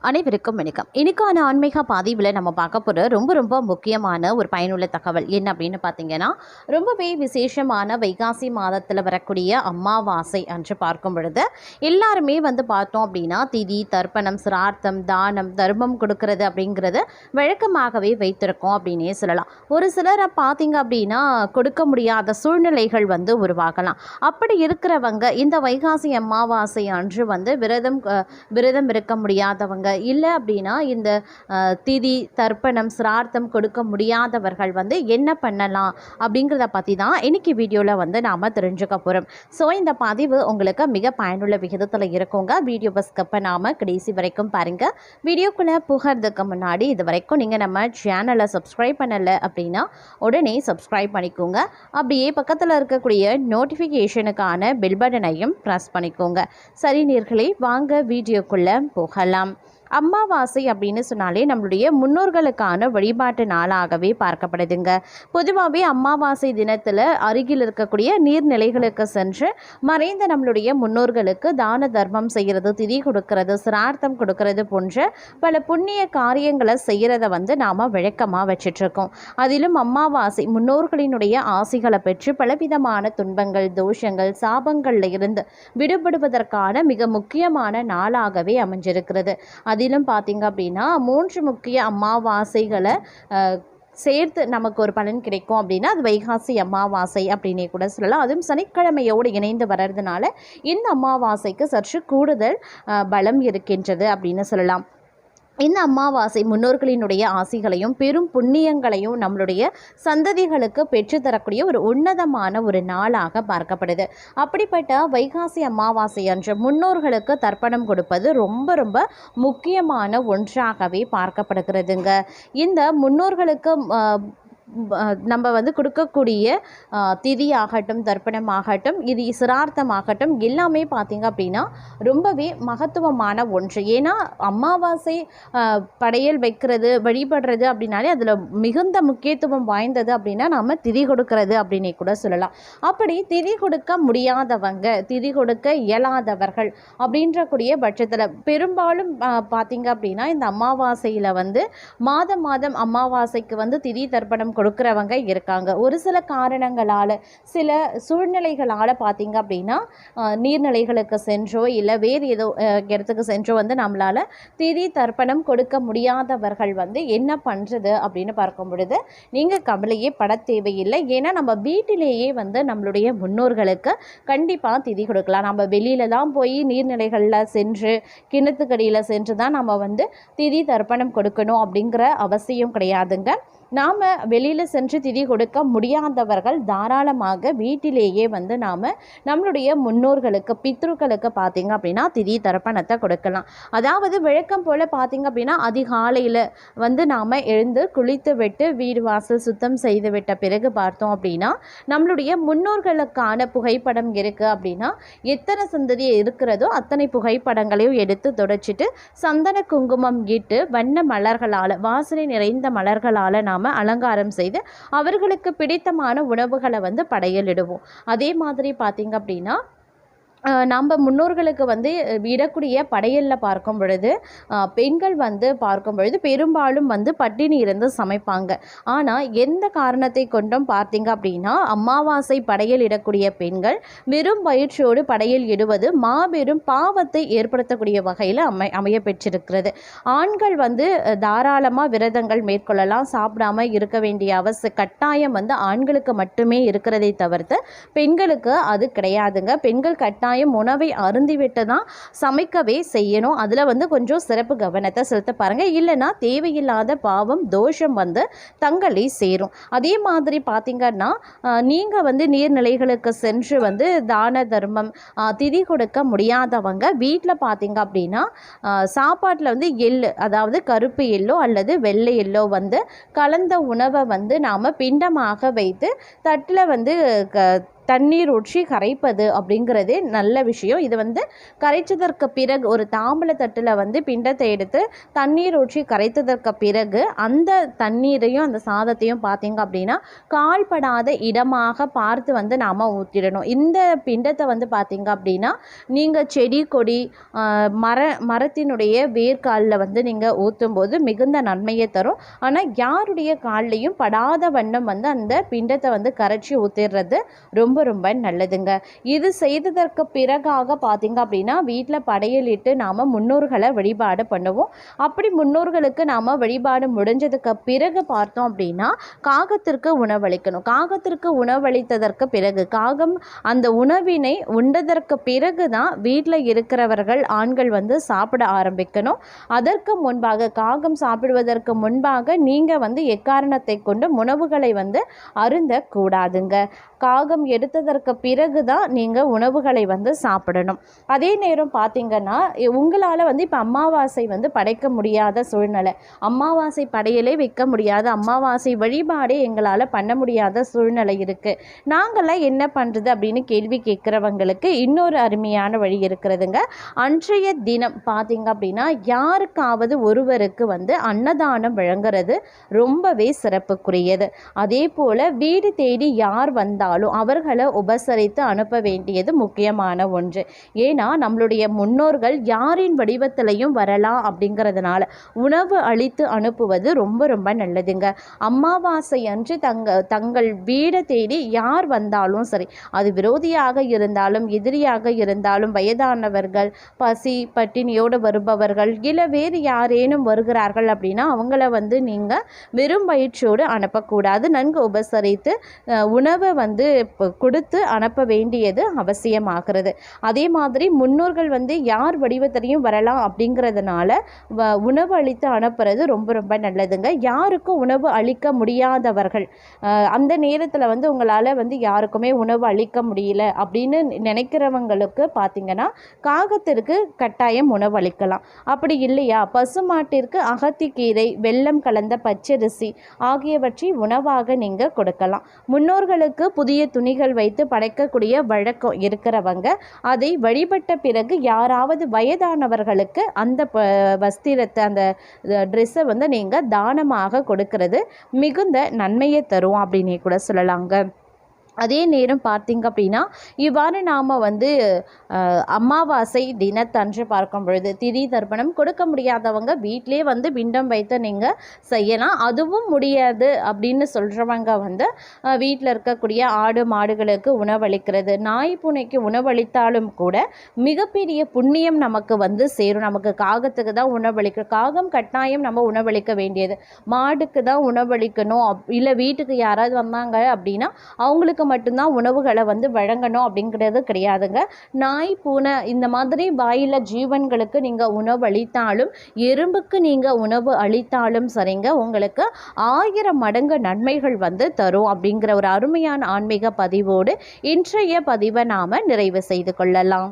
அனைவருக்கும் வணக்கம். இன்னைக்கான ஆன்மீக பதிவில் நம்ம பார்க்க போகிற ரொம்ப முக்கியமான ஒரு பயனுள்ள தகவல் என்ன அப்படின்னு பார்த்தீங்கன்னா, ரொம்பவே விசேஷமான வைகாசி மாதத்தில் வரக்கூடிய அமாவாசை அன்று பார்க்கும் பொழுது எல்லாருமே பார்த்தோம் அப்படின்னா திதி, தர்ப்பணம், சிரார்த்தம், தானம், தர்மம் கொடுக்கறது அப்படிங்கிறது வழக்கமாகவே வைத்திருக்கோம் அப்படின்னே சொல்லலாம். ஒரு சிலரை பார்த்தீங்க அப்படின்னா கொடுக்க முடியாத சூழ்நிலைகள் உருவாகலாம். அப்படி இருக்கிறவங்க இந்த வைகாசி அமாவாசை அன்று விரதம் இருக்க முடியாதவங்க இல்லை அப்படின்னா இந்த திதி, தர்ப்பணம், சிரார்த்தம் கொடுக்க முடியாதவர்கள் என்ன பண்ணலாம் அப்படிங்கிறத பற்றி தான் இன்னைக்கு வீடியோவில் நாம் தெரிஞ்சுக்க போகிறோம். ஸோ இந்த பதிவு உங்களுக்கு மிக பயனுள்ள விகிதத்தில் இருக்குங்க. வீடியோவை ஸ்கிப் பண்ணாமல் கடைசி வரைக்கும் பாருங்கள். வீடியோக்குள்ளே புகிறதுக்கு முன்னாடி இது வரைக்கும் நீங்கள் நம்ம சேனலை சப்ஸ்கிரைப் பண்ணலை அப்படின்னா உடனே சப்ஸ்கிரைப் பண்ணிக்கோங்க. அப்படியே பக்கத்தில் இருக்கக்கூடிய நோட்டிஃபிகேஷனுக்கான பெல் பட்டனையும் ப்ரெஸ் பண்ணிக்கோங்க. சரி நேயர்களே, வாங்க வீடியோக்குள்ளே போகலாம். அமாவாசை அப்படின்னு சொன்னாலே நம்மளுடைய முன்னோர்களுக்கான வழிபாட்டு நாளாகவே பார்க்கப்படுதுங்க. பொதுவாகவே அமாவாசை தினத்தில் அருகில் இருக்கக்கூடிய நீர்நிலைகளுக்கு சென்று மறைந்த நம்மளுடைய முன்னோர்களுக்கு தான தர்மம் செய்கிறது, திதி கொடுக்கறது, சிரார்த்தம் கொடுக்கறது போன்ற பல புண்ணிய காரியங்களை செய்கிறத நாம் வழக்கமாக வச்சிட்ருக்கோம். அதிலும் அமாவாசை முன்னோர்களினுடைய ஆசிகளை பெற்று பலவிதமான துன்பங்கள், தோஷங்கள், சாபங்களில் இருந்து விடுபடுவதற்கான மிக முக்கியமான நாளாகவே அமைஞ்சிருக்கிறது. அதிலும் பார்த்திங்க அப்படின்னா 3 முக்கிய அமாவாசைகளை சேர்த்து நமக்கு ஒரு பலன் கிடைக்கும் அப்படின்னா அது வைகாசி அமாவாசை அப்படின்னே கூட சொல்லலாம். அதுவும் சனிக்கிழமையோடு இணைந்து வர்றதுனால இந்த அமாவாசைக்கு சற்று கூடுதல் பலம் இருக்கின்றது அப்படின்னு சொல்லலாம். இந்த அமாவாசை முன்னோர்களினுடைய ஆசிகளையும் பெரும் புண்ணியங்களையும் நம்மளுடைய சந்ததிகளுக்கு பெற்றுத்தரக்கூடிய ஒரு உன்னதமான ஒரு நாளாக பார்க்கப்படுது. அப்படிப்பட்ட வைகாசி அமாவாசை அன்று முன்னோர்களுக்கு தர்ப்பணம் கொடுப்பது ரொம்ப முக்கியமான ஒன்றாகவே பார்க்கப்படுகிறதுங்க. இந்த முன்னோர்களுக்கு நம்ம கொடுக்கக்கூடிய திதி ஆகட்டும், தர்ப்பணம் ஆகட்டும், இது சிரார்த்தம் ஆகட்டும், எல்லாமே பார்த்திங்க அப்படின்னா ரொம்பவே மகத்துவமான ஒன்று. ஏன்னா அமாவாசை படையல் வைக்கிறது, வழிபடுறது அப்படின்னாலே அதில் மிகுந்த முக்கியத்துவம் வாய்ந்தது அப்படின்னா நம்ம திதி கொடுக்கறது அப்படின்னே கூட சொல்லலாம். அப்படி திதி கொடுக்க முடியாதவங்க, திதி கொடுக்க இயலாதவர்கள் அப்படின்ற கூடிய பட்சத்தில் பெரும்பாலும் பார்த்திங்க அப்படின்னா இந்த அமாவாசையில் மாதம் அமாவாசைக்கு திதி தர்ப்பணம் கொடுக்கிறவங்க இருக்காங்க. ஒரு சில காரணங்களால், சில சூழ்நிலைகளால் பார்த்திங்க அப்படின்னா நீர்நிலைகளுக்கு சென்றோ இல்லை வேறு ஏதோ இடத்துக்கு சென்றோ நம்மளால் திதி தர்ப்பணம் கொடுக்க முடியாதவர்கள் என்ன பண்ணுறது அப்படின்னு பார்க்கும் பொழுது நீங்கள் கவலையே பட தேவையில்லை. ஏன்னா நம்ம வீட்டிலேயே நம்மளுடைய முன்னோர்களுக்கு கண்டிப்பாக திதி கொடுக்கலாம். நம்ம வெளியில் தான் போய் நீர்நிலைகளில் சென்று கிணத்துக்கடியில் சென்று தான் நம்ம திதி தர்ப்பணம் கொடுக்கணும் அப்படிங்கிற அவசியம் கிடையாதுங்க. நாம் வெளியில் சென்று திதி கொடுக்க முடியாதவர்கள் தாராளமாக வீட்டிலேயே நாம் நம்மளுடைய முன்னோர்களுக்கு, பித்ருக்களுக்கு பார்த்திங்க அப்படின்னா திதி தர்ப்பணத்தை கொடுக்கலாம். அதாவது வழக்கம் போல் பார்த்திங்க அப்படின்னா அதிகாலையில் நாம் எழுந்து குளித்து விட்டு வீடு வாசல் சுத்தம் செய்து விட்ட பிறகு பார்த்தோம் அப்படின்னா நம்மளுடைய முன்னோர்களுக்கான புகைப்படம் இருக்குது அப்படின்னா எத்தனை சந்ததி இருக்கிறதோ அத்தனை புகைப்படங்களையும் எடுத்து தொடச்சிட்டு சந்தன குங்குமம் இட்டு வண்ண மலர்களால், வாசனை நிறைந்த மலர்களால் நாம் அலங்காரம் செய்து அவர்களுக்கு பிடித்தமான உணவுகளை படையலிடுவோம். அதே மாதிரி பார்த்திங்க அப்படின்னா நம்ம முன்னோர்களுக்கு இடக்கூடிய படையலில் பார்க்கும் பொழுது பெண்கள் பார்க்கும் பொழுது பெரும்பாலும் பட்டினி இருந்து சமைப்பாங்க. ஆனால் எந்த காரணத்தை கொண்டும் பார்த்திங்க அப்படின்னா அமாவாசை படையல் இடக்கூடிய பெண்கள் வெறும் வயிற்றோடு படையல் இடுவது மாபெரும் பாவத்தை ஏற்படுத்தக்கூடிய வகையில் அமைய பெற்றிருக்கிறது. ஆண்கள் தாராளமாக விரதங்கள் மேற்கொள்ளலாம், சாப்பிடாமல் இருக்க வேண்டிய கட்டாயம் ஆண்களுக்கு மட்டுமே இருக்கிறதை தவிர்த்து பெண்களுக்கு அது கிடையாதுங்க. பெண்கள் கட்டாயம் உணவை அருந்திவிட்டு தான் சமைக்கவே செய்யணும். அதில் கொஞ்சம் சிறப்பு கவனத்தை செலுத்த பாருங்கள். இல்லைன்னா தேவையில்லாத பாவம், தோஷம் தங்களை சேரும். அதே மாதிரி பார்த்திங்கன்னா நீங்கள் நீர்நிலைகளுக்கு சென்று தான தர்மம், திதி கொடுக்க முடியாதவங்க வீட்டில் பார்த்திங்க அப்படின்னா சாப்பாட்டில் எள்ளு, அதாவது கருப்பு எள்ளோ அல்லது வெள்ளை எள்ளோ கலந்த உணவை நாம் பிண்டமாக வைத்து தட்டில் தண்ணீர் ஊற்றி கரைப்பது அப்படிங்கிறது நல்ல விஷயம். இது வந்து கரைச்சதற்கு பிறகு ஒரு தாம்பல தட்டில் வந்து பிண்டத்தை எடுத்து தண்ணீர் ஊற்றி கரைத்ததற்கு பிறகு அந்த தண்ணீரையும் அந்த சாதத்தையும் பார்த்தீங்க அப்படின்னா கால்படாத இடமாக பார்த்து வந்து நாம் ஊற்றிடணும். இந்த பிண்டத்தை வந்து பார்த்தீங்க அப்படின்னா நீங்கள் செடி கொடி மரத்தினுடைய வேர்க்காலில் வந்து நீங்கள் ஊற்றும்போது மிகுந்த நன்மையை தரும். ஆனால் யாருடைய கால்லையும் படாத வண்ணம் வந்து அந்த பிண்டத்தை வந்து கரைச்சி ஊற்றிடுறது ரொம்ப ரொம்ப நல்லதுங்க. இது செய்ததற்கு பிறகாக பார்த்தீங்க அப்படின்னா வீட்டில் படையலிட்டு நாம் முன்னோர்களை வழிபாடு பண்ணுவோம். அப்படி முன்னோர்களுக்கு நாம் வழிபாடு முடிஞ்சதுக்கு பிறகு பார்த்தோம் அப்படின்னா காகத்திற்கு உணவளிக்கணும். காகத்திற்கு உணவளித்ததற்கு பிறகு காகம் அந்த உணவினை உண்டதற்கு பிறகு தான் வீட்டில் இருக்கிறவர்கள் ஆண்கள் வந்து சாப்பிட ஆரம்பிக்கணும். அதற்கு முன்பாக காகம் சாப்பிடுவதற்கு முன்பாக நீங்கள் வந்து எக்காரணத்தை கொண்டு உணவுகளை வந்து அருந்த கூடாதுங்க. காகம் எடுத்ததற்கு பிறகு தான் நீங்கள் உணவுகளை வந்து சாப்பிடணும். அதே நேரம் பார்த்தீங்கன்னா உங்களால் வந்து இப்போ அமாவாசை வந்து படைக்க முடியாத சூழ்நிலை, அமாவாசை படையலே வைக்க முடியாத, அமாவாசை வழிபாடே எங்களால் பண்ண முடியாத சூழ்நிலை இருக்குது, நாங்களாம் என்ன பண்ணுறது அப்படின்னு கேள்வி கேட்குறவங்களுக்கு இன்னொரு அருமையான வழி இருக்கிறதுங்க. அன்றைய தினம் பார்த்தீங்க அப்படின்னா யாருக்காவது ஒருவருக்கு வந்து அன்னதானம் வழங்குறது ரொம்பவே சிறப்புக்குரியது. அதே போல் வீடு தேடி யார் வந்தாலும் அவர்களை உபசரித்து அனுப்ப வேண்டியது முக்கியமான ஒன்று. ஏன்னா நம்மளுடைய முன்னோர்கள் யாரின் வடிவத்திலையும் வரலாம் அப்படிங்கிறதுனால உணவு அளித்து அனுப்புவது ரொம்ப ரொம்ப நல்லதுங்க. அமாவாசை அன்று தங்கள் வீடை தேடி யார் வந்தாலும் சரி, அது விரோதியாக இருந்தாலும் எதிரியாக இருந்தாலும் வயதானவர்கள், பசி பட்டினியோடு வருபவர்கள், இல்லை வேறு யாரேனும் வருகிறார்கள் அப்படின்னா அவங்கள வந்து நீங்கள் வெறும் வயிற்றோடு அனுப்பக்கூடாது. நன்கு உபசரித்து உணவை வந்து கொடுத்து அனுப்ப வேண்டியது அவசியமாகிறது. அதே மாதிரி முன்னோர்கள் வந்து யார் வடிவத்திலையும் வரலாம் அப்படிங்கிறதுனால உணவு அளித்து அனுப்புறது ரொம்ப ரொம்ப நல்லதுங்க. யாருக்கும் உணவு அளிக்க முடியாதவர்கள் அந்த நேரத்தில் வந்து உங்களால் வந்து யாருக்குமே உணவு அளிக்க முடியல அப்படின்னு நினைக்கிறவங்களுக்கு பார்த்தீங்கன்னா காகத்திற்கு கட்டாயம் உணவு அளிக்கலாம். அப்படி இல்லையா பசுமாட்டிற்கு அகத்திக்கீரை, வெல்லம் கலந்த பச்சரிசி ஆகியவற்றை உணவாக நீங்கள் கொடுக்கலாம். முன்னோர்களுக்கு புதிய துணிகள் வைத்து படைக்கக்கூடிய வழக்கம் இருக்கிறவங்க அதை வழிபட்ட பிறகு யாராவது வயதானவர்களுக்கு அந்த வஸ்திரத்தை அந்த ட்ரெஸ்ஸை வந்து நீங்கள் தானமாக கொடுக்கறது மிகுந்த நன்மையை தரும் அப்படின்னே கூட சொல்லலாங்க. அதே நேரம் பார்த்தீங்க அப்படின்னா இவ்வாறு நாம் வந்து அமாவாசை தினத்தன்று பார்க்கும் பொழுது திதி தர்ப்பணம் கொடுக்க முடியாதவங்க வீட்டிலே வந்து பிண்டம் வைத்து நீங்கள் செய்யலாம். அதுவும் முடியாது அப்படின்னு சொல்கிறவங்க வந்து வீட்டில் இருக்கக்கூடிய ஆடு மாடுகளுக்கு உணவளிக்கிறது, நாய் பூனைக்கு உணவளித்தாலும் கூட மிகப்பெரிய புண்ணியம் நமக்கு வந்து சேரும். நமக்கு காகத்துக்கு தான் உணவளிக்க, காகம் கட்டாயம் நம்ம உணவளிக்க வேண்டியது, மாடுக்கு தான் உணவளிக்கணும். இல்லை வீட்டுக்கு யாராவது வந்தாங்க அப்படின்னா அவங்களுக்கு மட்டும்தான் உணவுகளை வந்து வழங்கணும் அப்படிங்கிறது கிடையாதுங்க. நாய் பூனை இந்த மாதிரி வாயில ஜீவன்களுக்கு நீங்கள் உணவு அளித்தாலும், எறும்புக்கு நீங்கள் உணவு அளித்தாலும் சரிங்க, உங்களுக்கு 1000 மடங்கு நன்மைகள் வந்து தரும் அப்படிங்கிற ஒரு அருமையான ஆன்மீக பதிவோடு இன்றைய பதிவை நாம் நிறைவு செய்து கொள்ளலாம்.